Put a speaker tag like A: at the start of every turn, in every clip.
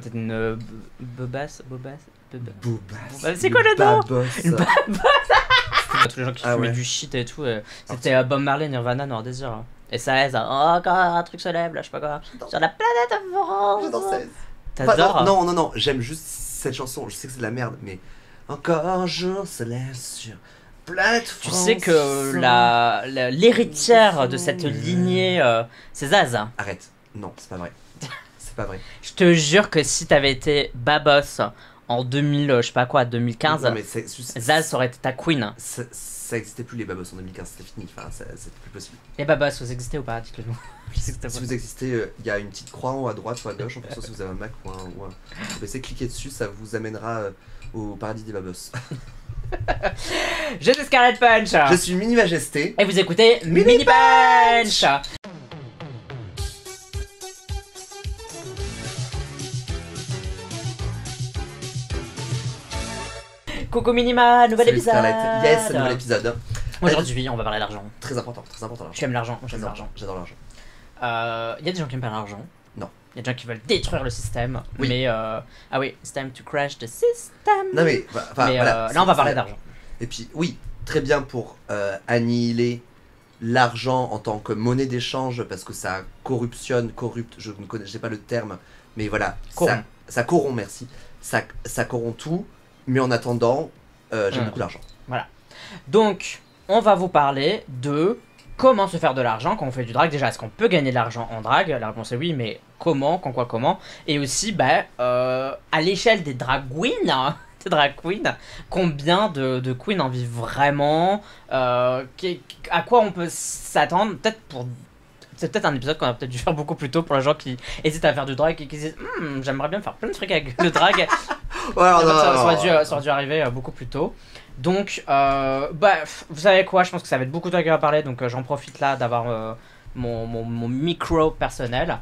A: C'est une bobasse.
B: C'est quoi le nom?
A: Une babosse. Tous les gens qui fumaient du shit et tout. C'était Bob Marley, Nirvana, Noir Désir. Et ça aide. Oh, encore un truc se lève là, je sais pas quoi. Sur la planète France.
B: J'adore ça.
A: T'adores?
B: Non, j'aime juste cette chanson. Je sais que c'est de la merde, mais encore un jour se lève sur planète France.
A: Tu sais que l'héritière de cette lignée, c'est Zaz.
B: Arrête. Non, c'est pas vrai. C'est pas vrai.
A: Je te jure que si t'avais été Babos en 2000, je sais pas quoi, 2015,
B: non, mais
A: Zaz aurait été ta queen.
B: Ça existait plus les babos en 2015, c'était fini, enfin c'était plus possible.
A: Les Babos, vous existez ou pas? Dites-le nous.
B: Si vous existez, il y a une petite croix en haut à droite ou à gauche, en fonction si vous avez un Mac ou un PC, cliquez dessus, ça vous amènera au paradis des babos.
A: Je suis Scarlet Punch.
B: Je suis Mini Majesté.
A: Et vous écoutez Mini Punch. Coucou Minima, nouvel épisode.
B: Scarlett. Yes, nouvel épisode.
A: Aujourd'hui, on va parler d'argent.
B: Très important l'argent.
A: Tu aimes l'argent? J'aime l'argent.
B: J'adore l'argent.
A: Il y a des gens qui aiment pas l'argent.
B: Non.
A: Il y a des gens qui veulent détruire le système.
B: Oui.
A: Mais ah oui, it's time to crash the system.
B: Non mais,
A: voilà, là on va parler d'argent.
B: Et puis oui, très bien pour annihiler l'argent en tant que monnaie d'échange parce que ça corrupte, je ne connais pas le terme, mais voilà, ça corrompt, merci. Ça corrompt tout, mais en attendant, j'aime beaucoup l'argent.
A: Voilà. Donc, on va vous parler de comment se faire de l'argent quand on fait du drag. Déjà, est-ce qu'on peut gagner de l'argent en drag? La réponse est oui, mais comment, quand, quoi, comment? Et aussi, à l'échelle des drag queens, combien de queens en vivent vraiment? À quoi on peut s'attendre? C'est peut-être un épisode qu'on a peut-être dû faire beaucoup plus tôt pour les gens qui hésitent à faire du drag et qui disent j'aimerais bien faire plein de trucs avec le drag. Ça aurait dû arriver beaucoup plus tôt. Donc, vous savez quoi, je pense que ça va être beaucoup de trucs à parler, donc j'en profite là d'avoir mon micro personnel.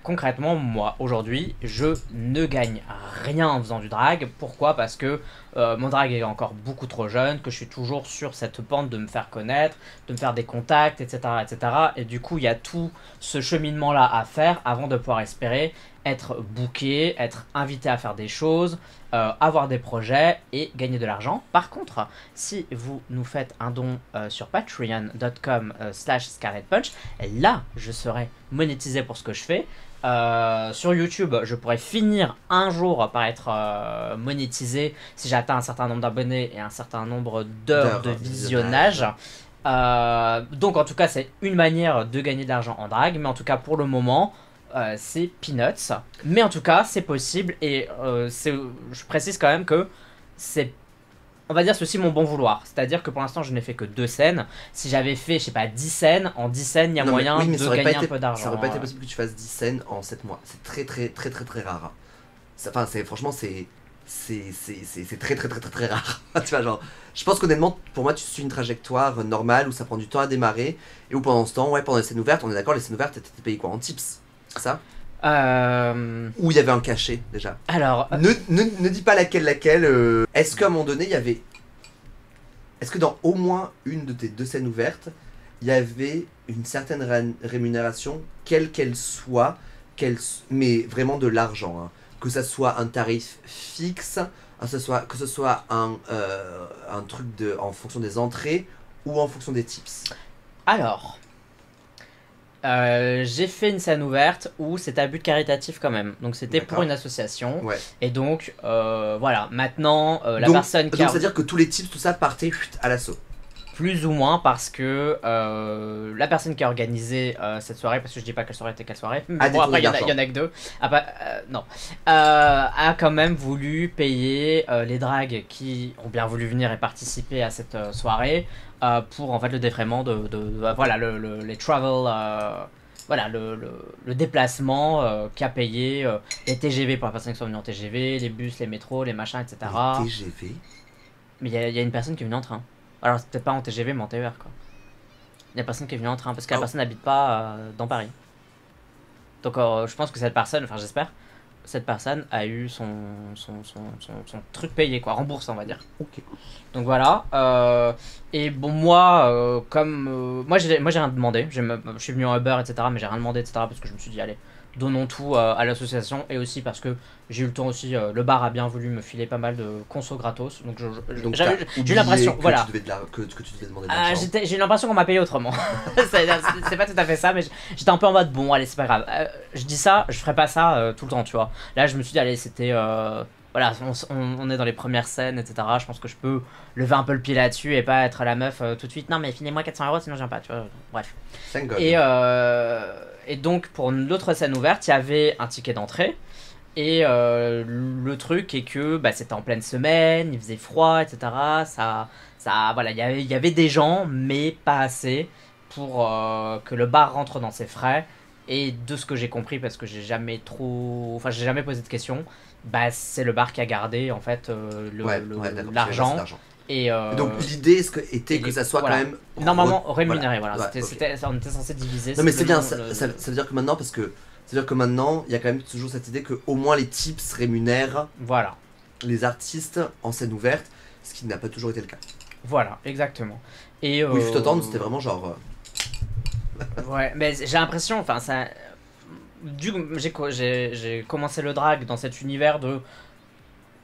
A: Concrètement, moi, aujourd'hui, je ne gagne rien en faisant du drag. Pourquoi? Parce que mon drag est encore beaucoup trop jeune, que je suis toujours sur cette pente de me faire connaître, de me faire des contacts, etc. etc. Et du coup, il y a tout ce cheminement-là à faire avant de pouvoir espérer être booké, être invité à faire des choses, avoir des projets et gagner de l'argent. Par contre, si vous nous faites un don sur patreon.com/scarletpunch, là, je serai monétisé pour ce que je fais. Sur YouTube, je pourrais finir un jour par être monétisé si j'atteins un certain nombre d'abonnés et un certain nombre d'heures de visionnage. Donc en tout cas, c'est une manière de gagner de l'argent en drag, mais en tout cas pour le moment, c'est peanuts. Mais en tout cas, c'est possible et je précise quand même que c'est, on va dire, c'est aussi mon bon vouloir. C'est-à-dire que pour l'instant, je n'ai fait que 2 scènes. Si j'avais fait, je sais pas, 10 scènes, en 10 scènes, il y a moyen de gagner un peu d'argent.
B: Ça aurait pas été possible que tu fasses 10 scènes en 7 mois. C'est très rare. Enfin, franchement, c'est très rare. Tu vois, genre, je pense qu'honnêtement, pour moi, tu suis une trajectoire normale où ça prend du temps à démarrer et où pendant ce temps, pendant les scènes ouvertes, on est d'accord, les scènes ouvertes, t'étais payé quoi, en tips? C'est ça? Où il y avait un cachet déjà.
A: Alors.
B: Ne dis pas laquelle. Est-ce qu'à un moment donné, il y avait. Est-ce que dans au moins une de tes 2 scènes ouvertes, il y avait une certaine rémunération, quelle qu'elle soit, mais vraiment de l'argent, hein. Que ça soit un tarif fixe, que ce soit un truc en fonction des entrées ou en fonction des tips?
A: Alors. J'ai fait une scène ouverte où c'était à but caritatif quand même, donc c'était pour une association. Et donc voilà, maintenant la personne qui
B: donc c'est à dire que tous les tips, tout ça partait à l'assaut,
A: plus ou moins, parce que la personne qui a organisé cette soirée, parce que je dis pas quelle soirée était quelle soirée, mais bon, après il y en a que 2, non, a quand même voulu payer les drags qui ont bien voulu venir et participer à cette soirée pour en fait le défraiement voilà, les travel, voilà, le déplacement qui a payé les TGV pour la personne qui sont venues en TGV, les bus, les métros, les machins, etc.
B: Les TGV?
A: Mais il y a une personne qui est venue en train. Alors c'est peut-être pas en TGV mais en TER quoi. Il y a personne qui est venue en train parce que la personne n'habite pas dans Paris. Donc je pense que cette personne, enfin j'espère, cette personne a eu son truc payé quoi, remboursé on va dire.
B: Ok.
A: Donc voilà. Et bon moi comme moi j'ai rien demandé, je suis venu en Uber etc mais j'ai rien demandé etc parce que je me suis dit allez, donnons tout à l'association, et aussi parce que j'ai eu le temps aussi, le bar a bien voulu me filer pas mal de conso gratos, donc
B: Donc
A: j'ai eu l'impression, voilà.
B: Que tu devais demander de
A: Ah,
B: l'argent.
A: j'ai eu l'impression qu'on m'a payé autrement. C'est pas tout à fait ça, mais j'étais un peu en mode bon, allez, c'est pas grave. Je dis ça, je ferai pas ça tout le temps, tu vois. Là, je me suis dit, allez, c'était. Voilà, on est dans les premières scènes, etc. Je pense que je peux lever un peu le pied là-dessus et pas être la meuf tout de suite. Non, mais filez-moi 400 € sinon je viens pas, tu vois. Bref.
B: Thank God.
A: Et donc, pour l'autre scène ouverte, il y avait un ticket d'entrée. Et le truc est que bah, c'était en pleine semaine, il faisait froid, etc. Voilà, il y avait des gens, mais pas assez pour que le bar rentre dans ses frais. Et de ce que j'ai compris, parce que j'ai jamais posé de questions, bah c'est le bar qui a gardé en fait
B: d'accord,
A: l'argent. Et
B: donc l'idée était que ça soit
A: voilà,
B: quand même
A: normalement rémunéré. Voilà,
B: Ouais,
A: on était censé diviser.
B: Non mais c'est bien, ça veut dire que maintenant, parce que ça veut dire que maintenant, il y a quand même toujours cette idée que au moins les tips rémunèrent
A: voilà
B: les artistes en scène ouverte, ce qui n'a pas toujours été le cas.
A: Voilà, exactement. Et
B: oui, faut attendre, c'était vraiment genre.
A: Ouais, mais j'ai l'impression, enfin ça, j'ai commencé le drag dans cet univers de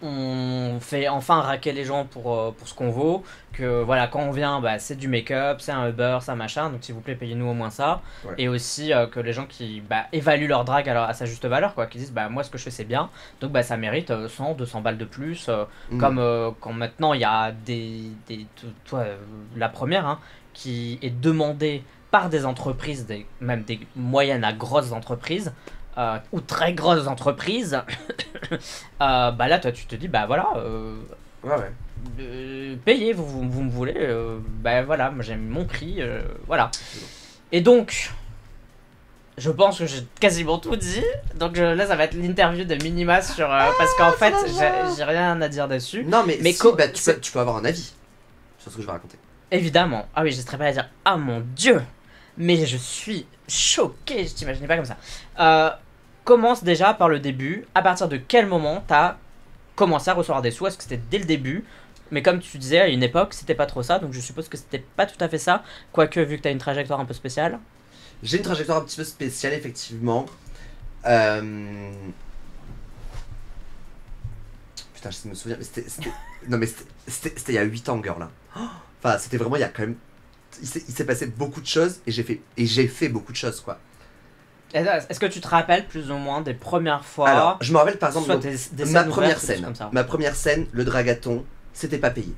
A: on fait enfin raquer les gens pour ce qu'on vaut, que voilà, quand on vient, bah, c'est du make-up, c'est un Uber, ça machin, donc s'il vous plaît payez-nous au moins ça.
B: Ouais.
A: Et aussi que les gens qui évaluent leur drag à sa juste valeur, quoi, qui disent bah moi ce que je fais c'est bien, donc bah ça mérite 100, 200 balles de plus, comme quand maintenant il y a toi, la première, hein, qui est demandée par des entreprises, même des moyennes à grosses entreprises, ou très grosses entreprises, bah là toi tu te dis bah voilà,
B: Ouais.
A: payez, vous me voulez, bah voilà, moi j'ai mon prix, voilà. Et donc, je pense que j'ai quasiment tout dit, donc là ça va être l'interview de Minima sur, parce qu'en fait j'ai rien à dire dessus.
B: Non mais si, bah, tu peux avoir un avis sur ce que je vais raconter.
A: Évidemment, ah oui, j'hésiterais pas à dire, ah mon dieu, mais je suis choqué, je t'imaginais pas comme ça. Commence déjà par le début. À partir de quel moment t'as commencé à recevoir des sous? Est-ce que c'était dès le début? Mais comme tu disais, à une époque, c'était pas trop ça, donc je suppose que c'était pas tout à fait ça. Quoique, vu que t'as une trajectoire un peu spéciale.
B: J'ai une trajectoire un petit peu spéciale, effectivement. Putain, je me souviens, mais c'était... Non mais c'était il y a 8 ans, girl, là. Enfin, c'était vraiment, il y a quand même... Il s'est passé beaucoup de choses, et j'ai fait beaucoup de choses, quoi.
A: Est-ce que tu te rappelles plus ou moins des premières fois?
B: Alors, je me rappelle par exemple, ma première
A: scènes
B: scène.
A: comme ça.
B: Ma première scène, le dragathon, c'était pas payé.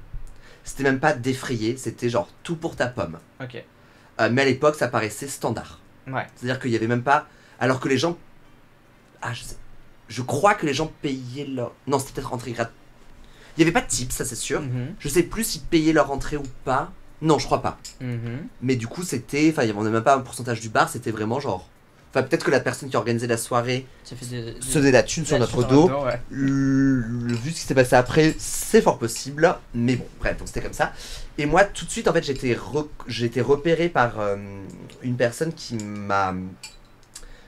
B: C'était même pas défrayé, c'était genre tout pour ta pomme.
A: Ok.
B: Mais à l'époque, ça paraissait standard.
A: Ouais.
B: C'est-à-dire qu'il y avait même pas... Alors que les gens... Ah, je crois que les gens payaient leur... Non, c'était peut-être entrée gratuite. Il y avait pas de tips, ça c'est sûr. Je sais plus s'ils payaient leur entrée ou pas. Non, je crois pas. Mais du coup, c'était... Enfin, il y avait même pas un pourcentage du bar, c'était vraiment genre... Enfin, peut-être que la personne qui organisait la soirée se faisait la thune sur notre dos.
A: Ouais.
B: Vu ce qui s'est passé après, c'est fort possible. Mais bon, bref, donc c'était comme ça. Et moi, tout de suite, en fait, j'ai été repéré par une personne qui m'a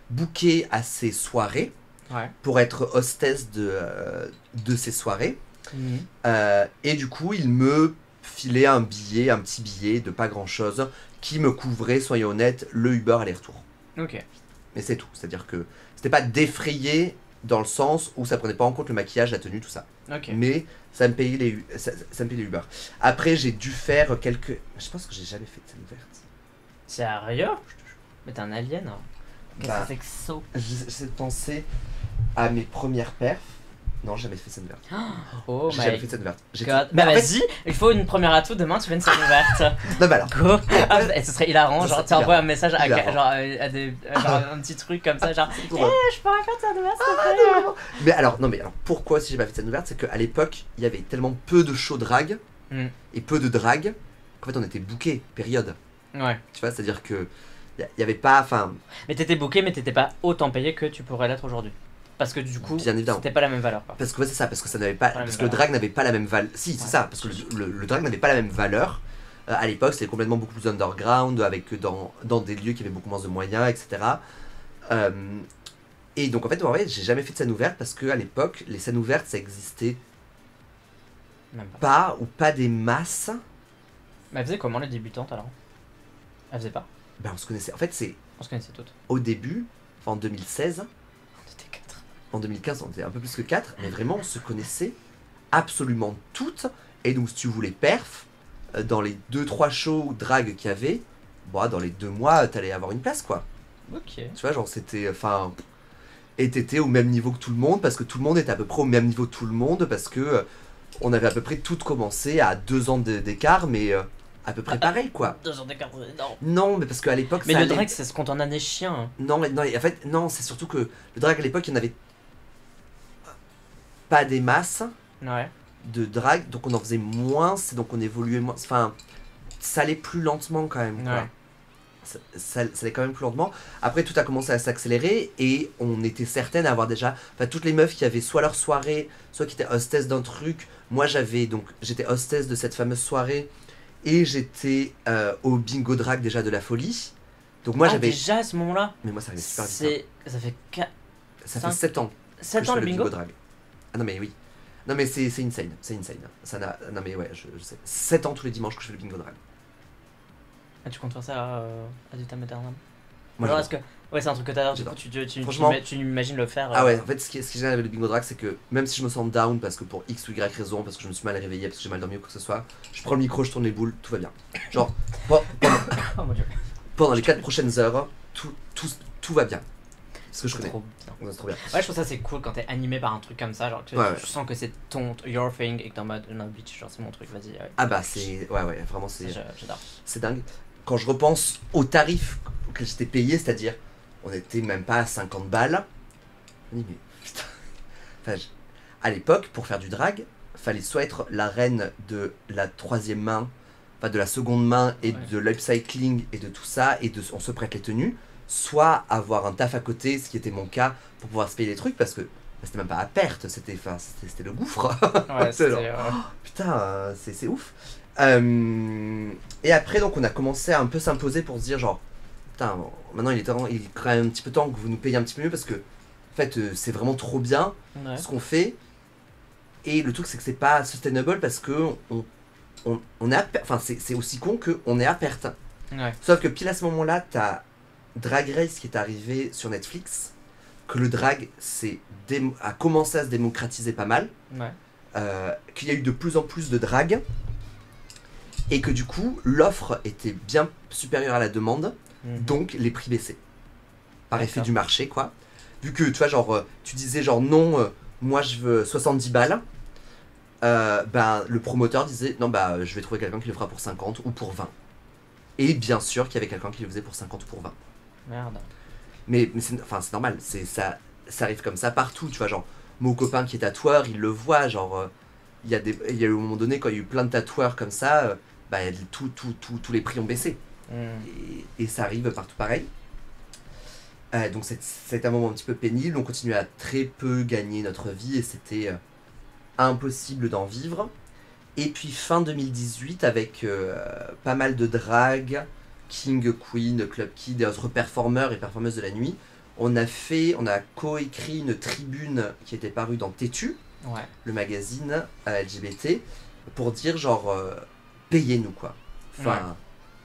B: booké à ses soirées pour être hostess de ces soirées. Et du coup, il me filait un petit billet de pas grand-chose qui me couvrait, soyons honnêtes, le Uber aller-retour.
A: Ok.
B: Mais c'est tout, c'est-à-dire que c'était pas défrayé dans le sens où ça prenait pas en compte le maquillage, la tenue, tout ça.
A: Ok.
B: Mais ça me payait ça me payait les Uber. Après, j'ai dû faire quelques... Je pense que j'ai jamais fait de scène ouverte.
A: Sérieux? Mais t'es un alien, hein. Qu'est-ce que c'est que ça?
B: J'essaie de penser à mes premières perfs. Non, j'ai jamais fait scène ouverte.
A: Oh
B: j'ai jamais fait de scène ouverte.
A: Bah vas-y, il faut une première atout, demain tu fais une scène ouverte.
B: Non bah alors.
A: Go. Et ce serait hilarant, genre tu envoies un message à des genre un petit truc comme ça, genre je pourrais faire de scène ouverte s'il te plaît.
B: Mais alors, non mais alors pourquoi si j'ai pas fait de scène ouverte, c'est qu'à l'époque, il y avait tellement peu de shows drag et peu de drag qu'en fait on était booké, période.
A: Ouais.
B: Tu vois, c'est-à-dire que il y avait pas, enfin...
A: Mais t'étais booké, mais t'étais pas autant payé que tu pourrais l'être aujourd'hui. Parce que du coup, c'était pas la même valeur. Quoi.
B: Parce que c'est ça, parce que ça n'avait pas, parce que le drag n'avait pas la même valeur. Si, c'est ça, parce que le drag n'avait pas la même valeur. À l'époque, c'était complètement beaucoup plus underground, avec dans des lieux qui avaient beaucoup moins de moyens, etc. Et donc en fait, j'ai jamais fait de scène ouverte parce que à l'époque, les scènes ouvertes, ça existait
A: même
B: pas ou pas des masses.
A: Mais elles faisaient comment les débutantes alors? Elles faisaient pas?
B: Ben on se connaissait. En fait,
A: on se connaissait toutes.
B: Au début, en 2016.
A: On était 4.
B: En 2015, on était un peu plus que 4, mais vraiment, on se connaissait absolument toutes. Et donc, si tu voulais perf, dans les 2-3 shows drag qu'il y avait, bon, dans les 2 mois, t'allais avoir une place, quoi.
A: Ok.
B: Tu vois, genre, c'était... Enfin... Et t'étais au même niveau que tout le monde, parce que tout le monde était à peu près au même niveau que tout le monde, parce que on avait à peu près toutes commencé à 2 ans d'écart, mais à peu près pareil, quoi.
A: 2 ans d'écart, c'est énorme.
B: Non, mais parce qu'à l'époque,
A: Mais
B: ça
A: le
B: allait-
A: drag, ça se compte en années chien.
B: Non, mais non, en fait, non, c'est surtout que le drag à l'époque, il n'y en avait pas des masses
A: Ouais.
B: de drag, donc on en faisait moins, c'est donc on évoluait moins. Enfin, ça allait plus lentement quand même, quoi.
A: Ouais.
B: Ça allait quand même plus lentement. Après, tout a commencé à s'accélérer et on était certaines à avoir déjà. Enfin, toutes les meufs qui avaient soit leur soirée, soit qui étaient hostess d'un truc. Moi, j'étais hostess de cette fameuse soirée et j'étais au bingo drag déjà de la folie. Donc, moi, j'avais.
A: Déjà à ce moment-là,
B: Mais moi, ça arrivait super vite.
A: ça fait
B: Ça fait
A: cinq-
B: 7 ans que
A: 7
B: je
A: ans
B: fais
A: le bingo.
B: drag. Ah non, mais oui. Non, mais c'est insane. C'est insane. Ça n'a. Non, mais ouais, je sais. 7 ans tous les dimanches que je fais le bingo drag.
A: Ah, tu comptes faire ça à l'état maternel?
B: Moi,
A: Alors,
B: j'adore.
A: est-ce que. Ouais, c'est un truc que t'adores, du coup,
B: J'adore.
A: tu
B: Franchement-
A: tu m'imagines le faire.
B: Ah ouais, en fait, ce qui est génial avec le bingo drag, c'est que même si je me sens down parce que pour X ou Y raison, parce que je me suis mal réveillé, parce que j'ai mal dormi ou quoi que ce soit, je prends le micro, je tourne les boules, tout va bien. Genre,
A: Oh mon dieu.
B: pendant les 4 prochaines heures, tout va bien. C'est ce que je
A: C'est
B: connais.
A: trop bien.
B: Ouais, c'est trop bien.
A: Ouais, je trouve ça c'est cool quand t'es animé par un truc comme ça, genre que
B: Ouais, ouais.
A: tu sens que c'est your thing et que t'es en mode no bitch, genre c'est mon truc, vas-y. Ouais.
B: Ah bah, c'est. Ouais, ouais, vraiment,
A: Ça, j'adore.
B: c'est dingue. Quand je repense aux tarifs que j'étais payé, c'est-à-dire, on était même pas à 50 balles. Je me dis, mais putain. Enfin, à l'époque, pour faire du drag, fallait soit être la reine de la 3e main, enfin de la seconde main et
A: Ouais.
B: de l'upcycling et de tout ça, et on se prête les tenues, soit avoir un taf à côté, ce qui était mon cas, pour pouvoir se payer les trucs, parce que bah, c'était même pas à perte, c'était le gouffre.
A: Ouais,
B: C'est
A: c'était.
B: Putain, c'est ouf. Et après, donc, on a commencé à un peu s'imposer pour se dire, genre, putain, maintenant il est quand même un petit peu temps que vous nous payiez un petit peu mieux parce que, en fait, c'est vraiment trop bien
A: Ouais.
B: ce qu'on fait. Et le truc, c'est que c'est pas sustainable parce que on est enfin, c'est aussi con qu'on est à perte.
A: Ouais.
B: Sauf que pile à ce moment-là, t'as Drag Race qui est arrivé sur Netflix, que le drag a commencé à se démocratiser pas mal.
A: Ouais.
B: Qu'il y a eu de plus en plus de drag et que du coup l'offre était bien supérieure à la demande,
A: Mhm.
B: donc les prix baissaient par effet
A: D'accord.
B: du marché, quoi. Vu que tu vois, genre tu disais genre non, moi je veux 70 balles, ben le promoteur disait non, bah je vais trouver quelqu'un qui le fera pour 50 ou pour 20, et bien sûr qu'il y avait quelqu'un qui le faisait pour 50 ou pour 20.
A: Merde.
B: Mais c'est normal, ça arrive comme ça partout, tu vois, genre mon copain qui est tatoueur, il le voit, genre il y a eu un moment donné quand il y a eu plein de tatoueurs comme ça, bah tous les prix ont baissé.
A: Mm.
B: Et ça arrive partout pareil. Donc c'est un moment un petit peu pénible, on continuait à très peu gagner notre vie et c'était impossible d'en vivre. Et puis fin 2018 avec pas mal de drag, King, Queen, Club Kid et autres performeurs et performeuses de la nuit, on a coécrit une tribune qui était parue dans Tétu,
A: Ouais.
B: le magazine LGBT, pour dire genre payez-nous, quoi. Enfin,
A: Ouais.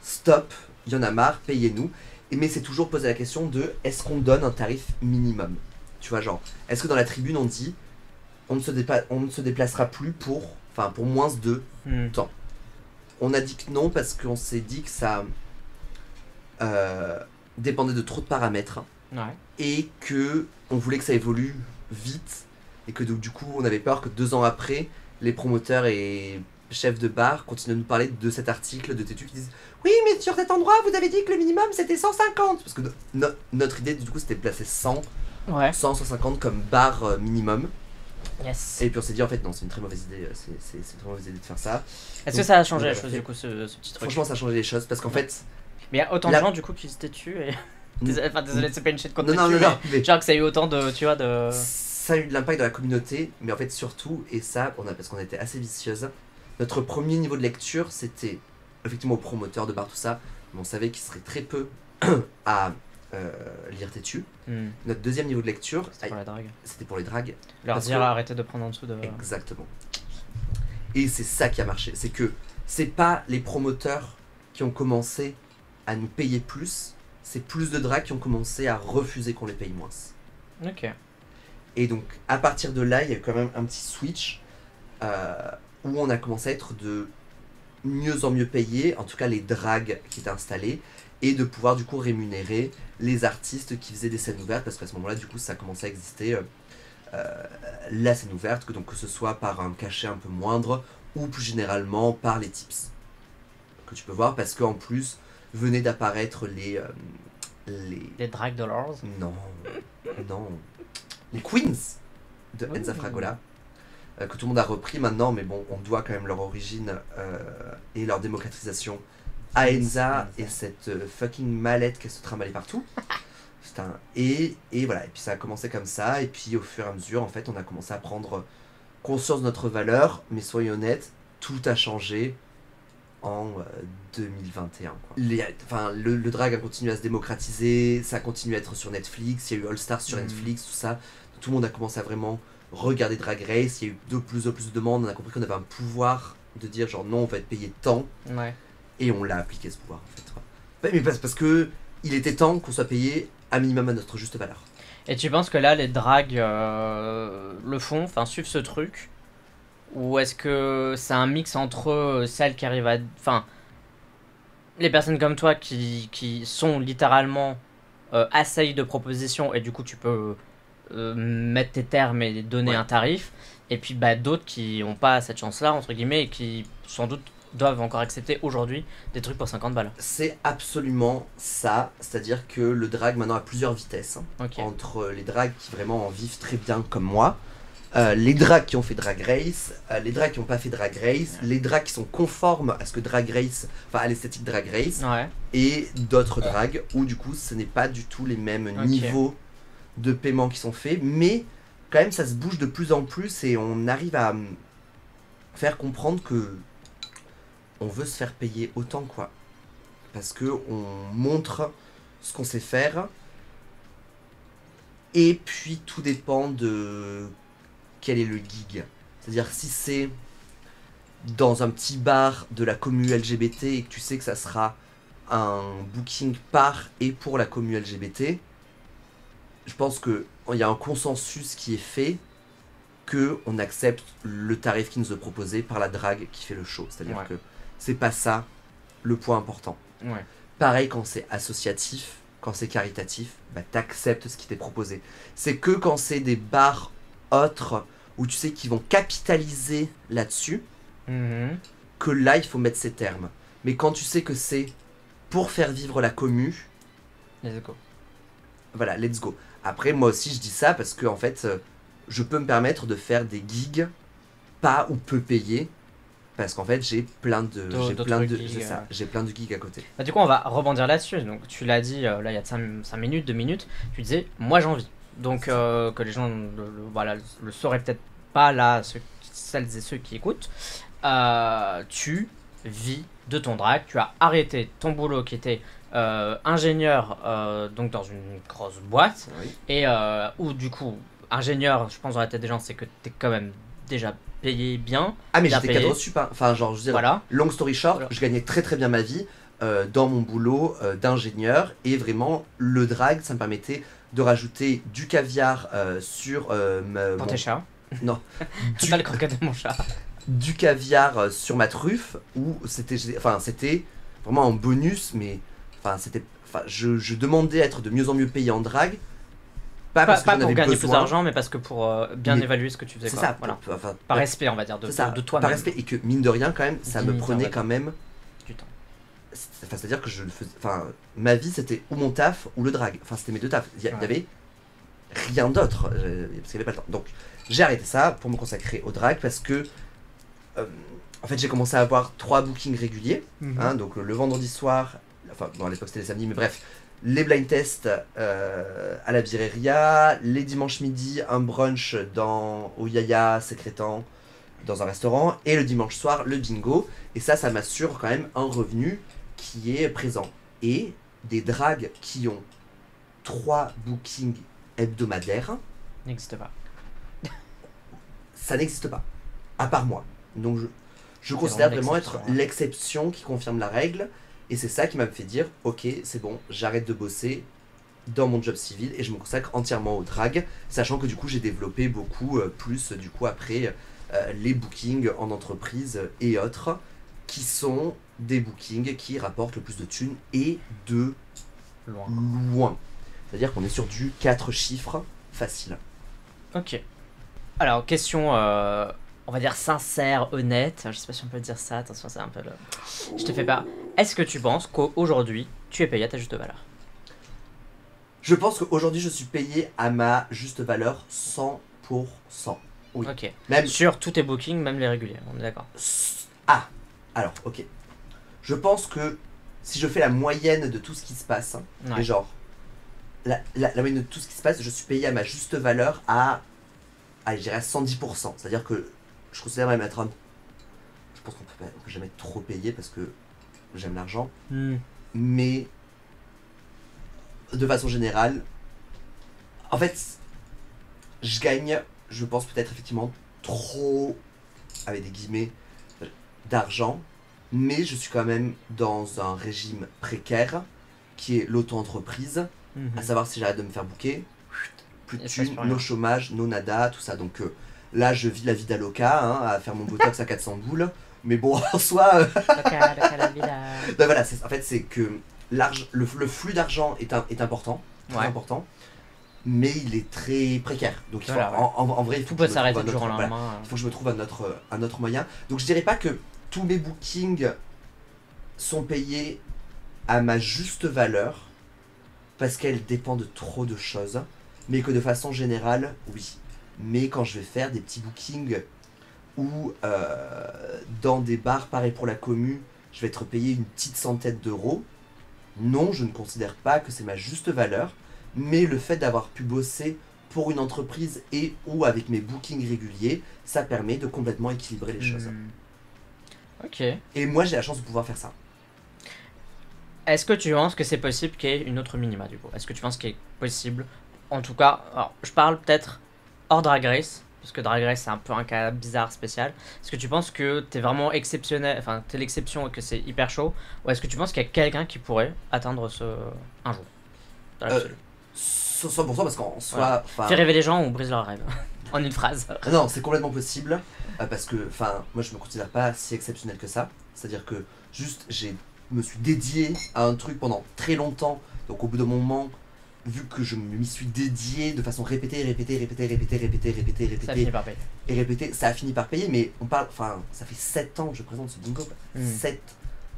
B: stop, il y en a marre, payez-nous. Mais c'est toujours poser la question de est-ce qu'on donne un tarif minimum? Tu vois, genre, est-ce que dans la tribune on dit on ne se déplacera plus pour moins de
A: Mm.
B: temps? On a dit que non parce qu'on s'est dit que ça dépendait de trop de paramètres
A: Ouais.
B: et que on voulait que ça évolue vite et que donc, du coup on avait peur que 2 ans après les promoteurs et chefs de bar continuent de nous parler de cet article de Tétu qui disent oui mais sur cet endroit vous avez dit que le minimum c'était 150 parce que notre idée du coup c'était de placer 100
A: Ouais.
B: 150 comme bar minimum
A: Yes.
B: et puis on s'est dit en fait non c'est une très mauvaise idée c'est une très mauvaise idée de faire ça.
A: Est-ce que ça a changé
B: on
A: la
B: l'a
A: chose
B: fait.
A: du coup ce petit truc?
B: Franchement ça a changé les choses parce qu'en
A: Ouais.
B: fait
A: Mais il y a autant
B: La-
A: de gens du coup qui se tuent et. Désolé, c'est pas une shit contre
B: non
A: Tétu,
B: mais
A: Genre que ça a eu autant de. Tu vois, de.
B: ça a eu de l'impact dans la communauté, mais en fait surtout, et ça, parce qu'on était assez vicieuse, notre premier niveau de lecture, c'était effectivement au promoteur de bar, tout ça, mais on savait qu'il serait très peu à lire Tétu.
A: Mm.
B: Notre deuxième niveau de lecture,
A: C'était pour la drague.
B: c'était pour les dragues.
A: Leur
B: Parce
A: dire
B: que-
A: arrêtez de prendre en dessous de.
B: Exactement. Et c'est ça qui a marché, c'est que c'est pas les promoteurs qui ont commencé à nous payer plus, c'est plus de drags qui ont commencé à refuser qu'on les paye moins.
A: Ok.
B: Et donc, à partir de là, il y a eu quand même un petit switch où on a commencé à être de mieux en mieux payés, en tout cas les drags qui étaient installés, et de pouvoir du coup rémunérer les artistes qui faisaient des scènes ouvertes, parce qu'à ce moment-là, du coup, ça commençait à exister la scène ouverte, que ce soit par un cachet un peu moindre, ou plus généralement par les tips que tu peux voir, parce qu'en plus, venaient d'apparaître
A: Les drag dollars.
B: Non, non. Les Queens de Enza Fragola, que tout le monde a repris maintenant, mais bon, on doit quand même leur origine et leur démocratisation à Enza et cette fucking mallette qu'elle se trimbalait partout. Putain. Et voilà, et puis ça a commencé comme ça, et puis au fur et à mesure, en fait, on a commencé à prendre conscience de notre valeur, mais soyons honnêtes, tout a changé en 2021. Quoi. Le drag a continué à se démocratiser, ça a continué à être sur Netflix, il y a eu All Stars sur Netflix, tout ça. Tout le monde a commencé à vraiment regarder Drag Race, il y a eu de plus en plus de demandes, on a compris qu'on avait un pouvoir de dire genre non, on va être payé tant, et on l'a appliqué ce pouvoir en fait. Mais parce que il était temps qu'on soit payé à minimum à notre juste valeur.
A: Et tu penses que là, les drags le font, enfin suivent ce truc, ou est-ce que c'est un mix entre celles qui arrivent à... Enfin, les personnes comme toi qui sont littéralement assaillies de propositions, et du coup tu peux mettre tes termes et donner un tarif, et puis bah, d'autres qui n'ont pas cette chance-là, entre guillemets, et qui sans doute doivent encore accepter aujourd'hui des trucs pour 50 balles.
B: C'est absolument ça, c'est-à-dire que le drag maintenant a plusieurs vitesses, entre les drags qui vraiment en vivent très bien comme moi, les drags qui ont fait Drag Race, les drags qui n'ont pas fait Drag Race, les drags qui sont conformes à ce que Drag Race, enfin à l'esthétique Drag Race, et d'autres drags où du coup ce n'est pas du tout les mêmes niveaux de paiement qui sont faits, mais quand même ça se bouge de plus en plus et on arrive à faire comprendre que on veut se faire payer autant quoi, parce que on montre ce qu'on sait faire, et puis tout dépend de quel est le gig. C'est-à-dire si c'est dans un petit bar de la commu LGBT et que tu sais que ça sera un booking par et pour la commu LGBT, je pense qu'il y a un consensus qui est fait que on accepte le tarif qui nous est proposé par la drague qui fait le show. C'est-à-dire que c'est pas ça le point important. Pareil quand c'est associatif, quand c'est caritatif, bah t'acceptes ce qui t'est proposé. C'est que quand c'est des bars autres où tu sais qu'ils vont capitaliser là-dessus, que là il faut mettre ses termes. Mais quand tu sais que c'est pour faire vivre la commu,
A: let's go.
B: Voilà, let's go. Après moi aussi je dis ça parce que en fait je peux me permettre de faire des gigs pas ou peu payés, parce qu'en fait j'ai plein de gigs à côté.
A: Bah, du coup on va rebondir là-dessus. Donc tu l'as dit là il y a 5 minutes, 2 minutes, tu disais moi j'en vis. Donc que les gens le sauraient peut-être pas là, celles et ceux qui écoutent. Tu vis de ton drag, tu as arrêté ton boulot qui était ingénieur donc dans une grosse boîte, et où du coup ingénieur, je pense dans la tête des gens c'est que t'es quand même déjà payé bien.
B: Ah mais j'étais cadre sup, hein. Enfin genre je veux dire, long story short, je gagnais très très bien ma vie dans mon boulot d'ingénieur, et vraiment le drag ça me permettait de rajouter du caviar sur
A: pour tes chats.
B: Non.
A: Pas le croquette de mon chat.
B: Du caviar sur ma truffe, où c'était vraiment un bonus, mais je demandais à être de mieux en mieux payé en drague.
A: Pas pour gagner plus d'argent, mais parce que pour bien évaluer ce que tu faisais.
B: C'est ça,
A: voilà. Par respect, on va dire, de toi-même.
B: Par respect, et que mine de rien, quand même, ça me prenait quand même
A: du temps.
B: C'est-à-dire que ma vie c'était ou mon taf ou le drag. Enfin, c'était mes deux tafs. Il y avait rien d'autre, parce qu'il n'y avait pas le temps. Donc, j'ai arrêté ça pour me consacrer au drag parce que, en fait, j'ai commencé à avoir 3 bookings réguliers. Donc, le vendredi soir, enfin, bon, à l'époque c'était les samedis, mais bref. Les blind tests à la Birreria, les dimanches midi, un brunch au Yaya Sécrétan, dans un restaurant, et le dimanche soir, le bingo. Et ça m'assure quand même un revenu qui est présent. Et des drags qui ont 3 bookings hebdomadaires
A: n'existe pas.
B: Ça n'existe pas, à part moi. Donc je considère vraiment être l'exception qui confirme la règle. Et c'est ça qui m'a fait dire, ok, c'est bon, j'arrête de bosser dans mon job civil et je me consacre entièrement au drag, sachant que du coup j'ai développé beaucoup plus du coup après les bookings en entreprise et autres, qui sont des bookings qui rapportent le plus de thunes et de loin. C'est-à-dire qu'on est sur du 4 chiffres facile.
A: Ok. Alors, question, on va dire sincère, honnête. Je sais pas si on peut dire ça, attention, c'est un peu le... Je te fais pas. Est-ce que tu penses qu'aujourd'hui, tu es payé à ta juste valeur?
B: Je pense qu'aujourd'hui je suis payé à ma juste valeur 100%. Oui.
A: Ok.
B: Même...
A: Sur tous tes bookings, même les réguliers, on est d'accord.
B: Ah, alors, ok. Je pense que si je fais la moyenne de tout ce qui se passe,
A: Ouais.
B: et genre, la moyenne de tout ce qui se passe, je suis payé à ma juste valeur à je dirais à 110%. C'est-à-dire que je considère même être un... Je pense qu'on peut jamais être trop payé parce que j'aime l'argent. Mais, de façon générale, en fait, je gagne, je pense peut-être effectivement trop, avec des guillemets, d'argent, mais je suis quand même dans un régime précaire qui est l'auto-entreprise, à savoir si j'arrête de me faire booker, plus de thunes, no chômage, no nada, tout ça. Donc là, je vis la vie d'Aloca, à faire mon botox à 400 boules, mais bon, en soi... Donc voilà, en fait, c'est que le flux d'argent est important, très important, mais il est très précaire. Donc il faut, en vrai, il faut
A: tout peut s'arrêter du jour au lendemain.
B: Voilà, il faut que je me trouve un autre moyen. Donc je dirais pas que tous mes bookings sont payés à ma juste valeur, parce qu'elles dépendent de trop de choses, mais que de façon générale, oui. Mais quand je vais faire des petits bookings ou dans des bars, pareil pour la commu, je vais être payé une petite centaine d'euros, non, je ne considère pas que c'est ma juste valeur, mais le fait d'avoir pu bosser pour une entreprise et ou avec mes bookings réguliers, ça permet de complètement équilibrer les choses.
A: Ok.
B: Et moi, j'ai la chance de pouvoir faire ça.
A: Est-ce que tu penses que c'est possible qu'il y ait une autre minima du coup? Est-ce que tu penses qu'il est possible? En tout cas, alors, je parle peut-être hors Drag Race, parce que Drag Race c'est un peu un cas bizarre, spécial. Est-ce que tu penses que t'es vraiment exceptionnel, enfin t'es l'exception et que c'est hyper chaud? Ou est-ce que tu penses qu'il y a quelqu'un qui pourrait atteindre ce un jour?
B: 100% parce qu'en soi...
A: Voilà. Fais rêver les gens ou brise leurs rêves. En une phrase.
B: Non, c'est complètement possible, parce que moi je me considère pas si exceptionnel que ça. C'est-à-dire que juste me suis dédié à un truc pendant très longtemps, donc au bout d'un moment, vu que je m'y suis dédié de façon répétée,
A: Ça finit par payer.
B: Et répétée, ça a fini par payer, mais on parle, ça fait 7 ans que je présente ce bingo. 7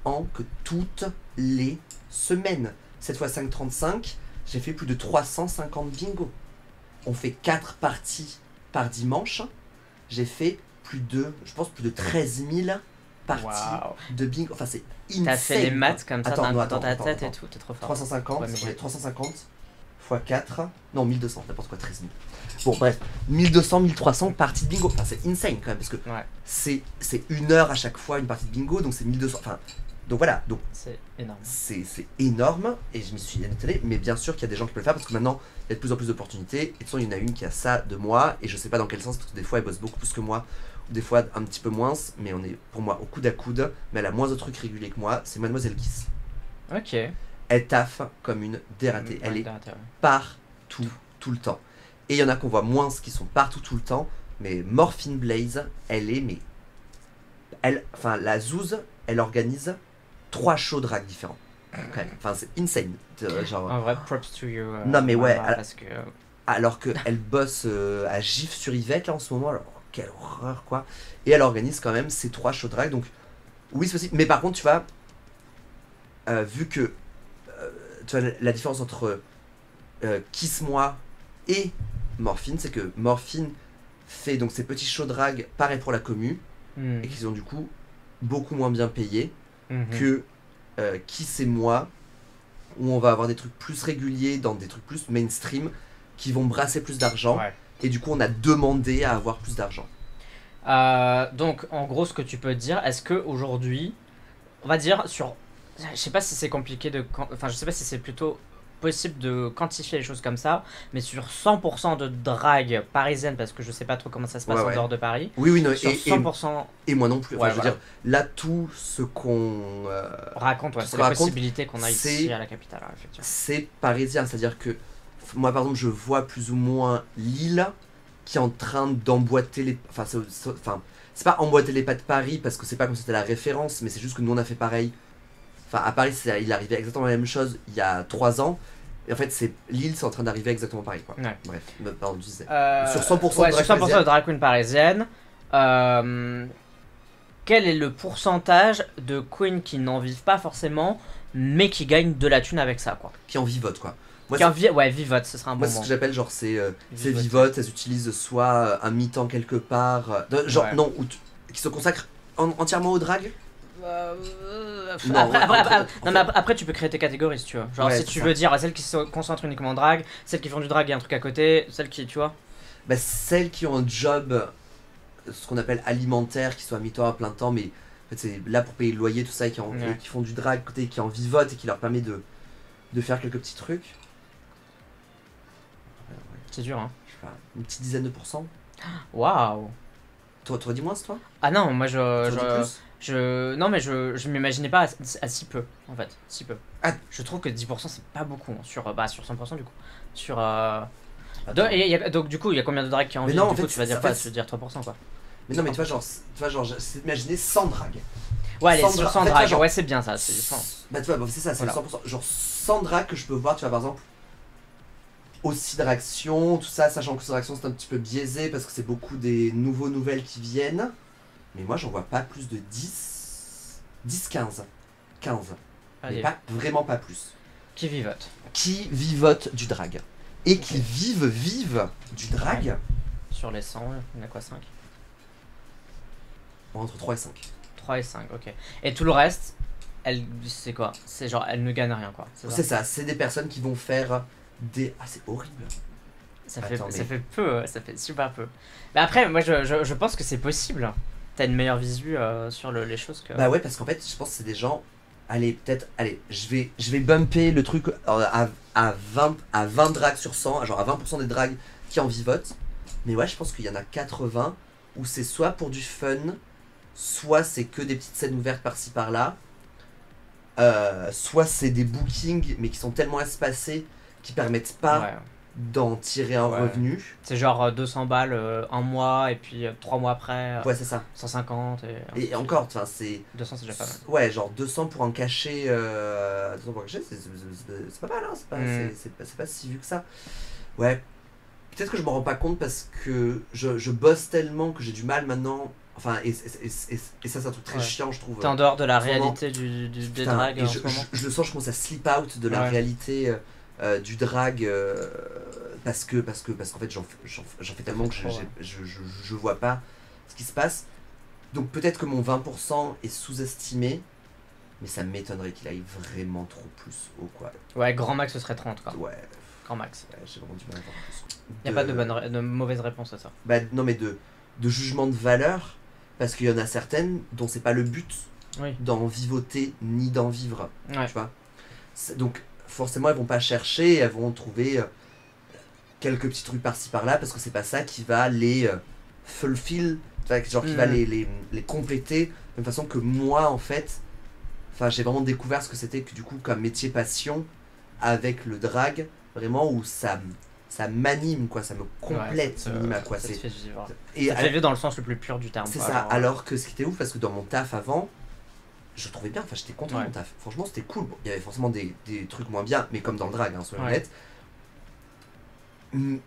B: ans que toutes les semaines, cette fois 5,35, j'ai fait plus de 350 bingo. On fait 4 parties par dimanche. J'ai fait plus de 13 000 parties de bingo. Enfin, c'est insane.
A: T'as fait les maths comme ça dans ta tête
B: attends.
A: et tout, t'es trop fort.
B: 350, ouais, 350 x 4, non 1200, n'importe quoi, 13 000. Bon, bref, 1200, 1300 parties de bingo. Enfin, c'est insane quand même, parce que c'est 1 heure à chaque fois une partie de bingo, donc c'est 1200. Enfin, donc voilà, donc
A: c'est énorme.
B: C'est énorme, et je m'y suis étonné, mais bien sûr qu'il y a des gens qui peuvent le faire, parce que maintenant, il y a de plus en plus d'opportunités, et de toute façon, il y en a une qui a ça de moi, et je sais pas dans quel sens, parce que des fois, elle bosse beaucoup plus que moi, ou des fois un petit peu moins, mais on est pour moi au coude à coude, mais elle a moins de trucs réguliers que moi, c'est Mademoiselle Kiss.
A: Ok.
B: Elle taffe comme une dératée, elle est partout, tout le temps. Et il y en a qu'on voit moins qui sont partout tout le temps, mais Morphine Blaze, elle est, la Zouz, elle organise 3 shows drag différents. Enfin, c'est insane. Genre...
A: En vrai, props to you.
B: Non, mais ouais.
A: Parce que...
B: Alors qu'elle bosse à GIF sur Yvette, là, en ce moment. Alors, quelle horreur, quoi. Et elle organise quand même ces 3 shows drag. Donc, oui, c'est possible. Mais par contre, tu vois, vu que tu vois, la différence entre Kiss Moi et Morphine, c'est que Morphine fait donc ses petits shows drag, pareil pour la commu, et qu'ils ont du coup beaucoup moins bien payés que Kiss et Moi, où on va avoir des trucs plus réguliers, dans des trucs plus mainstream, qui vont brasser plus d'argent, et du coup on a demandé à avoir plus d'argent.
A: Donc en gros, ce que tu peux dire, est-ce que aujourd'hui, on va dire sur... Je sais pas si c'est compliqué de... Enfin, je sais pas si c'est plutôt possible de quantifier les choses comme ça, mais sur 100% de drague parisienne, parce que je sais pas trop comment ça se passe en dehors de Paris,
B: Oui, non,
A: sur 100%...
B: et moi non plus. Enfin,
A: Ouais,
B: je veux dire, là, tout ce qu'on
A: raconte,
B: tout ce
A: c'est
B: qu'on
A: les
B: raconte,
A: possibilités qu'on a ici à la capitale, effectivement.
B: c'est parisien. C'est-à-dire que moi, par exemple, je vois plus ou moins Lille qui est en train d'emboîter les... Enfin, c'est pas emboîter les pas de Paris, parce que c'est pas comme c'était la référence, mais c'est juste que nous, on a fait pareil. Enfin, à Paris, il arrivait exactement la même chose il y a 3 ans. Et en fait, Lille, c'est en train d'arriver exactement pareil, quoi.
A: Ouais.
B: Bref, pardon, je disais.
A: Sur
B: 100%
A: ouais,
B: de
A: sur
B: drag
A: 100% de drag queen parisienne, quel est le pourcentage de queens qui n'en vivent pas forcément, mais qui gagnent de la thune avec ça, quoi.
B: Qui en vivotent, quoi. Moi,
A: Ouais, vivote, ce sera un bon
B: moi,
A: mot.
B: ce que j'appelle, genre, c'est vivote, elles utilisent soit un mi-temps quelque part, genre,
A: Ouais.
B: non, qui se consacrent entièrement au drag.
A: Après, tu peux créer tes catégories si tu veux. Genre,
B: Ouais,
A: si
B: c'est
A: tu
B: ça.
A: veux dire celles qui se concentrent uniquement en drague, celles qui font du drag et un truc à côté, celles qui, tu vois.
B: Bah, celles qui ont un job, ce qu'on appelle alimentaire, qui soit à mi-temps, à plein temps, mais en fait, c'est là pour payer le loyer, tout ça, et qui font du drag, côté, qui en vivotent et qui leur permet de faire quelques petits trucs.
A: C'est dur, hein.
B: Je sais pas, une petite dizaine de pourcents.
A: Waouh.
B: T'aurais dit moins, toi?
A: Ah non, moi
B: T'aurais dit plus?
A: non, mais je m'imaginais pas à si peu, en fait. Si peu.
B: Ah.
A: Je trouve que 10% c'est pas beaucoup, hein, sur 100% du coup. Sur.
B: Attends.
A: Donc, du coup, il y a combien de drag qui en
B: Mais
A: vivent?
B: non, en
A: Du coup,
B: fait,
A: tu vas dire
B: en
A: quoi?
B: fait,
A: Tu vas dire 3%, quoi.
B: Mais non, mais tu vois, genre c'est d'imaginer 100 drag.
A: Ouais, allez,
B: Sans
A: sur
B: dra-
A: 100
B: en fait,
A: drag,
B: genre-
A: ouais, c'est bien ça. C'est 100.
B: Bah, tu vois, bah, c'est ça, c'est
A: Voilà.
B: 100%. Genre 100 drag que je peux voir, tu vois, par exemple, aussi Draction, tout ça, sachant que Draction c'est un petit peu biaisé parce que c'est beaucoup des nouvelles qui viennent. Mais moi, j'en vois pas plus de 15. Mais
A: Allez,
B: pas, vraiment pas plus.
A: qui vivote?
B: Qui vivotent du drag. Et qui vivent du drag
A: Sur les 100, il y en a quoi, 5?
B: entre 3 et 5.
A: 3 et 5, ok. Et tout le reste, c'est quoi? C'est genre, elle ne gagne rien, quoi.
B: C'est ça, c'est des personnes qui vont faire des... Ah, c'est horrible.
A: Ça
B: Attends,
A: fait,
B: mais-
A: ça fait peu, ça fait super peu. Mais après, moi je pense que c'est possible. T'as une meilleure visu sur les choses que.
B: Bah ouais, parce qu'en fait, je pense que c'est des gens. Allez, peut-être, allez, je vais bumper le truc à 20 drags sur 100, genre à 20% des drags qui en vivotent. Mais ouais, je pense qu'il y en a 80 où c'est soit pour du fun, soit c'est que des petites scènes ouvertes par-ci par-là, soit c'est des bookings mais qui sont tellement espacés qui permettent pas
A: Ouais.
B: d'en tirer un
A: Ouais.
B: revenu.
A: C'est genre 200 balles un mois, et puis 3 mois après,
B: Ouais, c'est ça.
A: 150,
B: Et encore, enfin, c'est.
A: 200 c'est déjà pas mal.
B: Ouais, genre 200 pour en cacher. 200 pour en cacher, c'est pas mal, hein, c'est pas si vu que ça. Ouais. Peut-être que je me rends pas compte parce que je bosse tellement que j'ai du mal maintenant. Enfin, et ça, c'est un truc très
A: Ouais.
B: chiant, je trouve.
A: T'es en dehors de la
B: en ce moment.
A: réalité des
B: Putain,
A: dragues
B: et
A: en
B: je,
A: ce moment.
B: je le sens, je commence à slip out de la
A: Ouais.
B: réalité du drag parce qu'en fait, j'en fais tellement que
A: trop, ouais.
B: je vois pas ce qui se passe. Donc peut-être que mon 20% est sous-estimé, mais ça m'étonnerait qu'il aille vraiment trop plus haut, quoi.
A: Ouais, grand max ce serait 30, quoi.
B: Ouais,
A: Grand max.
B: j'ai vraiment du mal à voir plus.
A: Y a pas de mauvaise réponse à ça.
B: Bah non, mais de jugement de valeur, parce qu'il y en a certaines dont c'est pas le but
A: Oui.
B: d'en vivoter ni d'en vivre,
A: Ouais.
B: tu vois. Donc forcément elles vont pas chercher, elles vont trouver quelques petits trucs par-ci par-là, parce que c'est pas ça qui va les fulfill, tu vois, genre qui va les compléter de la même façon que moi en fait. Enfin, j'ai vraiment découvert ce que c'était que du coup comme métier passion avec le drag, vraiment où ça m'anime, quoi, ça me complète,
A: ça te-
B: minima, quoi.
A: Ça te
B: C'est
A: fait vivre.
B: et
A: Ça te fait vivre dans le sens le plus pur du terme.
B: c'est
A: quoi,
B: ça.
A: genre,
B: Alors que ce qui était ouf, parce que dans mon taf avant, je trouvais bien, enfin j'étais content de
A: Ouais.
B: mon taf. Franchement, c'était cool. Bon, il y avait forcément des trucs moins bien, mais comme dans le drag, hein, soyons
A: Ouais.
B: honnêtes.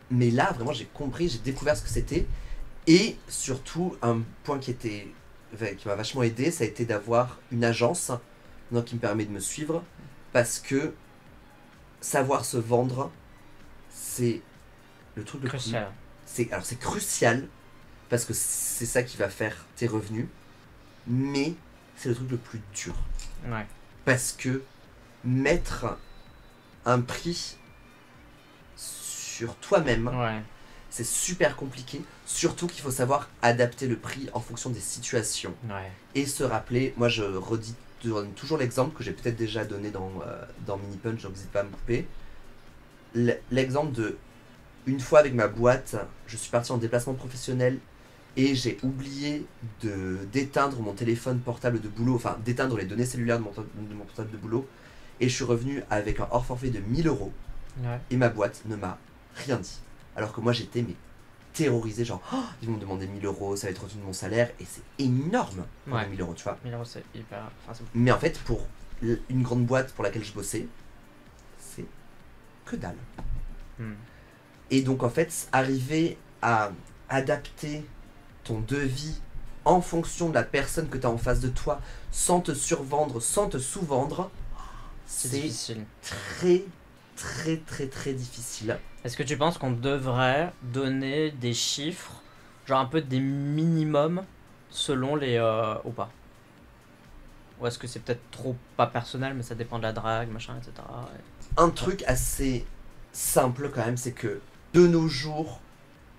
B: Mais là, vraiment, j'ai compris, j'ai découvert ce que c'était. Et surtout, un point qui m'a vachement aidé, ça a été d'avoir une agence donc, qui me permet de me suivre. Parce que savoir se vendre, c'est le truc le plus
A: Crucial.
B: c'est crucial parce que c'est ça qui va faire tes revenus, mais c'est le truc le plus dur
A: Ouais.
B: parce que mettre un prix sur toi-même,
A: Ouais.
B: c'est super compliqué, surtout qu'il faut savoir adapter le prix en fonction des situations
A: Ouais.
B: et se rappeler. Moi, donne toujours l'exemple que j'ai peut-être déjà donné dans Mini Punch, donc n'hésite pas à me couper. l'exemple de une fois avec ma boîte, je suis parti en déplacement professionnel et j'ai oublié d'éteindre mon téléphone portable de boulot, enfin d'éteindre les données cellulaires de mon portable de boulot, et je suis revenu avec un hors forfait de 1000 euros
A: Ouais.
B: et ma boîte ne m'a rien dit. Alors que moi j'étais terrorisé, genre oh, ils vont me demander 1000 euros, ça va être au-dessus de mon salaire, et c'est énorme pour
A: Ouais.
B: 1000 euros, tu vois.
A: 1000 euros, c'est hyper. Enfin, c'est
B: Mais en fait, pour une grande boîte pour laquelle je bossais, c'est que dalle.
A: Hmm.
B: Et donc en fait, arriver à adapter ton devis en fonction de la personne que tu as en face de toi, sans te survendre, sans te sous-vendre,
A: C'est
B: c'est
A: difficile.
B: très difficile.
A: Est-ce que tu penses qu'on devrait donner des chiffres, genre un peu des minimums selon les. Ou pas? Ou est-ce que c'est peut-être trop pas personnel, mais ça dépend de la drague, machin, etc.
B: Un truc assez simple quand même, c'est que de nos jours,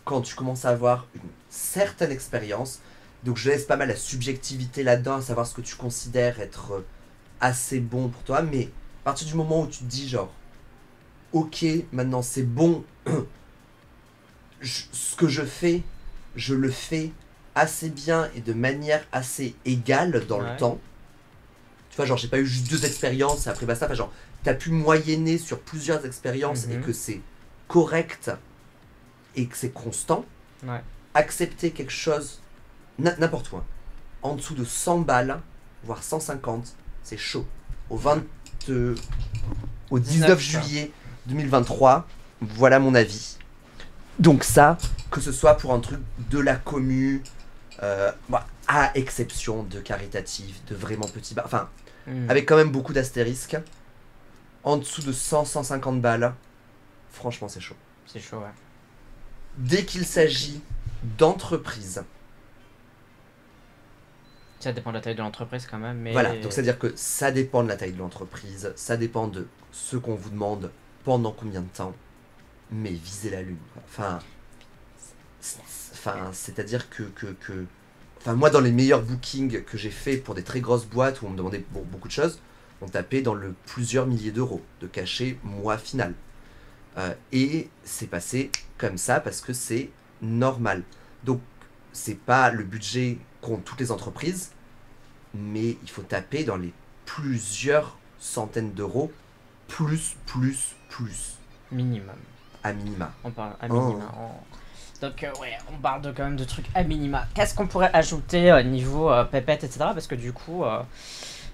B: quand tu commences à avoir une certaine expérience, donc je laisse pas mal la subjectivité là-dedans, à savoir ce que tu considères être assez bon pour toi, mais à partir du moment où tu te dis genre, ok, maintenant c'est bon, ce que je le fais assez bien et de manière assez égale dans
A: Ouais.
B: le temps. Tu vois, genre j'ai pas eu juste 2 expériences et après basta, enfin, genre t'as pu moyenner sur plusieurs expériences et que c'est correct et que c'est constant.
A: Ouais.
B: Accepter quelque chose, n'importe où, hein, en dessous de 100 balles, voire 150, c'est chaud. Au 19 juillet 2023, voilà mon avis. Donc ça, que ce soit pour un truc de la commu, à exception de caritatif, de vraiment petits bar, enfin, avec quand même beaucoup d'astérisques, en dessous de 100-150 balles, franchement c'est chaud.
A: C'est chaud, ouais.
B: Dès qu'il s'agit d'entreprise,
A: Ça dépend de la taille de l'entreprise quand même, mais.
B: voilà, donc c'est-à-dire que ça dépend de la taille de l'entreprise, ça dépend de ce qu'on vous demande pendant combien de temps, mais visez la lune, quoi. C'est-à-dire que enfin, moi, dans les meilleurs bookings que j'ai fait pour des très grosses boîtes où on me demandait beaucoup de choses, on tapait dans le plusieurs milliers d'euros de cachet mois final. Et c'est passé comme ça parce que c'est normal. Donc, c'est pas le budget qu'ont toutes les entreprises, mais il faut taper dans les plusieurs centaines d'euros, plus,
A: Minimum.
B: à minima.
A: On parle à minima. Donc, ouais, on parle quand même de trucs à minima. Qu'est-ce qu'on pourrait ajouter niveau pépette, etc. Parce que du coup.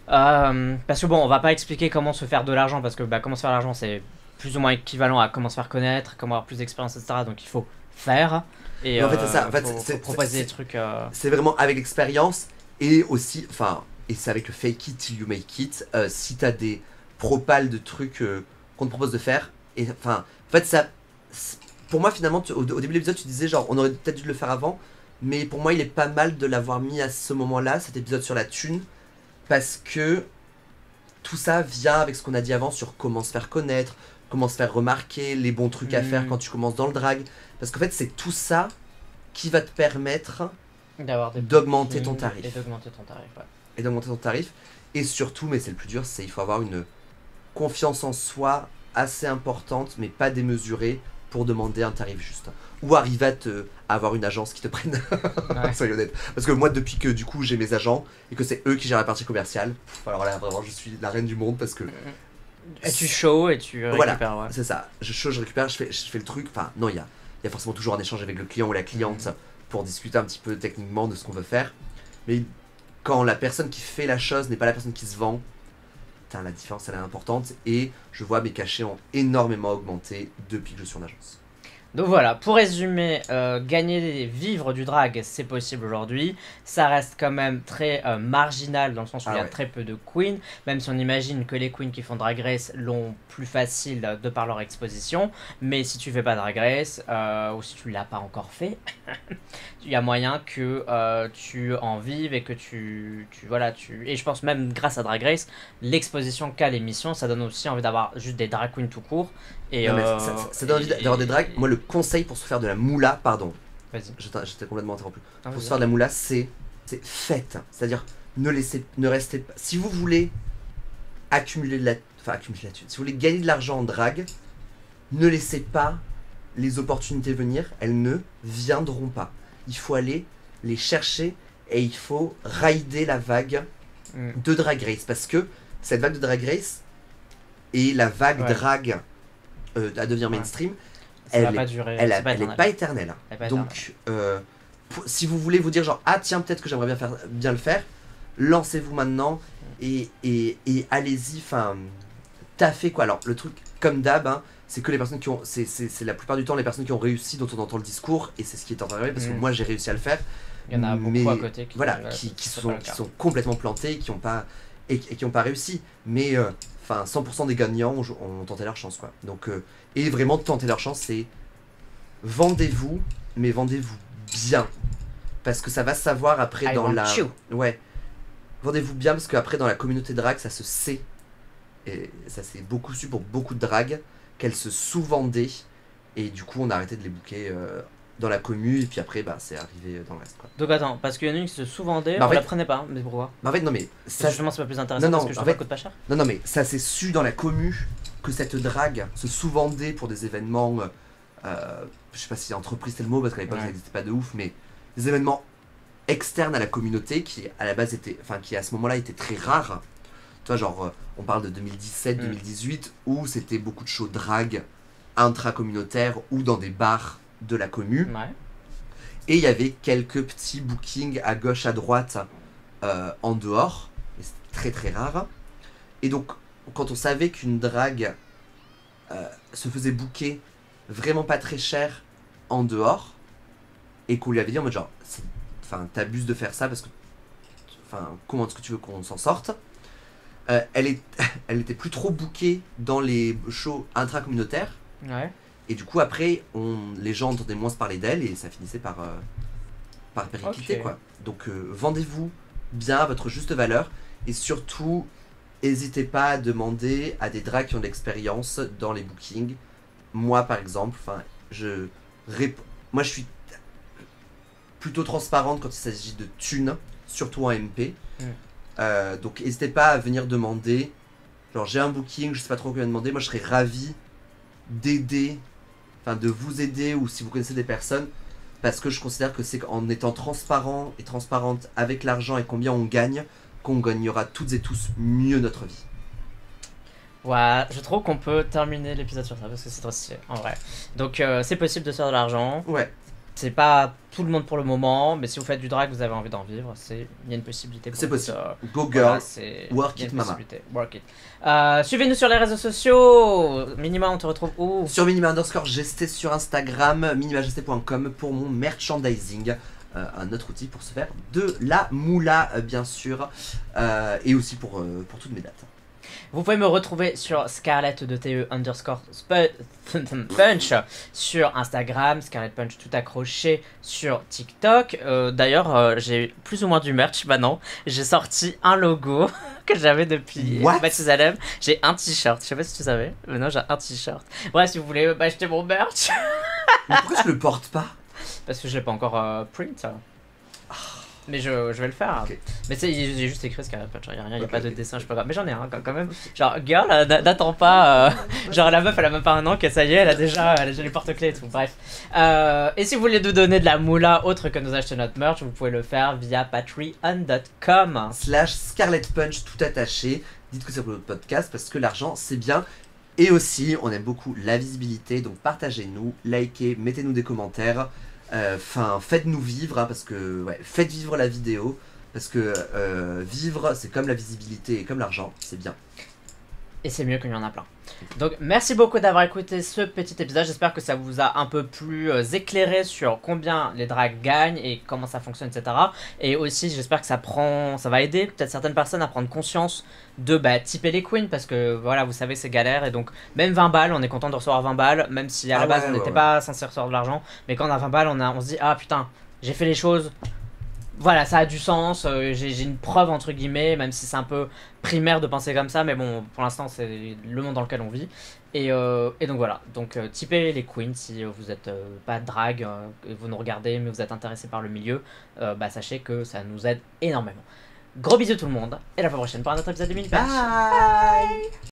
A: Parce que bon, on va pas expliquer comment se faire de l'argent, parce que comment se faire de l'argent, c'est plus ou moins équivalent à comment se faire connaître, comment avoir plus d'expérience, etc. Donc il faut faire. Et
B: en fait, c'est ça. En fait,
A: faut proposer des trucs.
B: C'est vraiment avec l'expérience et aussi, enfin, et c'est avec le fake it till you make it. Si t'as des propals de trucs qu'on te propose de faire, et enfin, en fait, ça, pour moi, finalement, au début de l'épisode, tu disais genre, on aurait peut-être dû le faire avant, mais pour moi, il est pas mal de l'avoir mis à ce moment-là, cet épisode sur la thune, parce que tout ça vient avec ce qu'on a dit avant sur comment se faire connaître, comment se faire remarquer, les bons trucs à faire quand tu commences dans le drag. Parce qu'en fait, c'est tout ça qui va te permettre d'augmenter ton tarif.
A: Et d'augmenter ton tarif, ouais.
B: Et d'augmenter ton tarif. Et surtout, mais c'est le plus dur, c'est il faut avoir une confiance en soi assez importante, mais pas démesurée, pour demander un tarif juste. Ou arriver à avoir une agence qui te prenne.
A: Ouais.
B: Soyons honnêtes. Parce que moi, depuis que du coup j'ai mes agents et que c'est eux qui gèrent la partie commerciale, alors là, vraiment, je suis la reine du monde parce que.
A: Et tu show et tu récupères, ouais.
B: C'est ça. Je récupère, je fais le truc. Enfin, non, il y a forcément toujours un échange avec le client ou la cliente pour discuter un petit peu techniquement de ce qu'on veut faire. Mais quand la personne qui fait la chose n'est pas la personne qui se vend, la différence elle est importante et je vois mes cachets ont énormément augmenté depuis que je suis en agence.
A: Donc voilà, pour résumer, vivre du drag, c'est possible aujourd'hui. Ça reste quand même très marginal dans le sens où il y a très peu de queens, même si on imagine que les queens qui font Drag Race l'ont plus facile de par leur exposition. Mais si tu fais pas Drag Race, ou si tu l'as pas encore fait, il y a moyen que tu en vives et que et je pense même grâce à Drag Race, l'exposition qu'a l'émission, ça donne aussi envie d'avoir juste des drag queens tout court. Et
B: ça donne envie d'avoir des drags. Moi, le conseil pour se faire de la moula, pardon,
A: vas-y.
B: J'étais complètement interrompu.
A: Ah,
B: pour se faire de la moula, c'est faites. C'est-à-dire, ne restez pas. Si vous voulez accumuler de la thune, si vous voulez gagner de l'argent en drague, ne laissez pas les opportunités venir, elles ne viendront pas. Il faut aller les chercher et il faut rider la vague de Drag Race, parce que cette vague de Drag Race et la vague drag à devenir mainstream,
A: ça va pas durer,
B: elle est pas éternelle. Donc, si vous voulez vous dire genre, ah tiens, peut-être que j'aimerais bien le faire, lancez-vous maintenant et allez-y, enfin, taffez quoi. Alors, le truc, comme d'hab, hein, c'est que les personnes qui ont, c'est la plupart du temps les personnes qui ont réussi dont on entend le discours, et c'est ce qui est en train d'arriver, parce que moi j'ai réussi à le faire.
A: Il y en a beaucoup à côté
B: qui sont complètement plantés, qui n'ont pas réussi. Mais enfin 100% des gagnants ont tenté leur chance, quoi. Donc et vraiment tenter leur chance, c'est vendez-vous, mais vendez-vous bien, parce que ça va se savoir après vendez-vous bien, parce qu'après dans la communauté drag ça se sait, et ça c'est beaucoup su pour beaucoup de drag, qu'elles se sous-vendaient, et du coup on a arrêté de les booker dans la commu, et puis après c'est arrivé dans le reste, quoi.
A: Donc attends, parce qu'il y en a une qui se sous-vendait, on la prenait pas, mais pourquoi?
B: En fait non, mais
A: ça justement c'est pas plus intéressant, parce que je trouve que coûte pas cher.
B: Non mais ça c'est su dans la commu que cette drague se sous-vendait pour des événements, je sais pas si entreprise c'est le mot, parce qu'à l'époque ça n'existait pas de ouf, mais des événements externes à la communauté qui à la base étaient, enfin qui à ce moment-là étaient très rares. Tu vois, genre on parle de 2017-2018 où c'était beaucoup de shows drag intra-communautaires ou dans des bars de la commu. Et il y avait quelques petits bookings à gauche à droite en dehors, et c'était très très rare. Et donc quand on savait qu'une drague se faisait booker vraiment pas très cher en dehors, et qu'on lui avait dit en mode genre, enfin t'abuses de faire ça parce que, enfin comment est-ce que tu veux qu'on s'en sorte, elle était plus trop bookée dans les shows intra-communautaires. Et du coup après les gens entendaient moins se parler d'elle, et ça finissait par péricliter, quoi. Donc vendez-vous bien à votre juste valeur, et surtout n'hésitez pas à demander à des drags qui ont de l'expérience dans les bookings. Moi par exemple, enfin moi je suis plutôt transparente quand il s'agit de thunes, surtout en MP. Donc n'hésitez pas à venir demander, genre j'ai un booking, je sais pas trop combien demander, moi je serais ravi d'aider, enfin de vous aider, ou si vous connaissez des personnes, parce que je considère que c'est en étant transparent et transparente avec l'argent et combien on gagne, qu'on gagnera toutes et tous mieux notre vie.
A: Ouais, je trouve qu'on peut terminer l'épisode sur ça, parce que c'est trop stylé, en vrai. Donc c'est possible de se faire de l'argent. C'est pas tout le monde pour le moment, mais si vous faites du drag, vous avez envie d'en vivre, il y a une possibilité.
B: C'est possible. Go girl, work it mama.
A: Work it. Suivez-nous sur les réseaux sociaux. Minima, on te retrouve où? Sur
B: Minima_GST sur Instagram, minimagst.com pour mon merchandising. Un autre outil pour se faire de la moula, bien sûr, et aussi pour toutes mes dates.
A: Vous pouvez me retrouver sur Scarlett de TE_Punch sur Instagram, Scarlett Punch tout accroché sur TikTok. D'ailleurs, j'ai plus ou moins du merch maintenant. J'ai sorti un logo que j'avais depuis Mathusalem. J'ai un t-shirt, je sais pas si tu savais, mais non, j'ai un t-shirt. Bref, si vous voulez acheter mon merch.
B: Mais pourquoi je le porte pas?
A: Parce que je l'ai pas encore print. Mais je vais le faire. Mais tu sais, j'ai juste écrit Scarlett Punch, il n'y a pas de dessin, je sais pas. Mais j'en ai un quand même. Genre, girl, n'attends pas. Genre, la meuf, elle a même pas un an, que ça y est, elle a déjà les porte-clés et tout. Bref. Et si vous voulez nous donner de la moula autre que nous acheter notre merch, vous pouvez le faire via patreon.com
B: /Scarlett Punch tout attaché. Dites que c'est pour notre podcast, parce que l'argent, c'est bien. Et aussi, on aime beaucoup la visibilité, donc partagez-nous, likez, mettez-nous des commentaires. Enfin, faites-nous vivre, hein, parce que faites vivre la vidéo, parce que vivre c'est comme la visibilité et comme l'argent, c'est bien.
A: Et c'est mieux qu'il y en a plein. Donc merci beaucoup d'avoir écouté ce petit épisode, j'espère que ça vous a un peu plus éclairé sur combien les drags gagnent et comment ça fonctionne, etc. Et aussi j'espère que ça va aider peut-être certaines personnes à prendre conscience de typer les queens, parce que voilà, vous savez, c'est galère, et donc même 20 balles, on est content de recevoir 20 balles, même si à la base on n'était pas censé recevoir de l'argent, mais quand on a 20 balles, on se dit ah putain, j'ai fait les choses. Voilà, ça a du sens, j'ai une preuve entre guillemets, même si c'est un peu primaire de penser comme ça, mais bon, pour l'instant c'est le monde dans lequel on vit. Et donc voilà, donc typez les queens si vous êtes pas drag, vous nous regardez mais vous êtes intéressé par le milieu, sachez que ça nous aide énormément. Gros bisous tout le monde, et à la fois prochaine pour un autre épisode de Mini Punch.
B: Bye.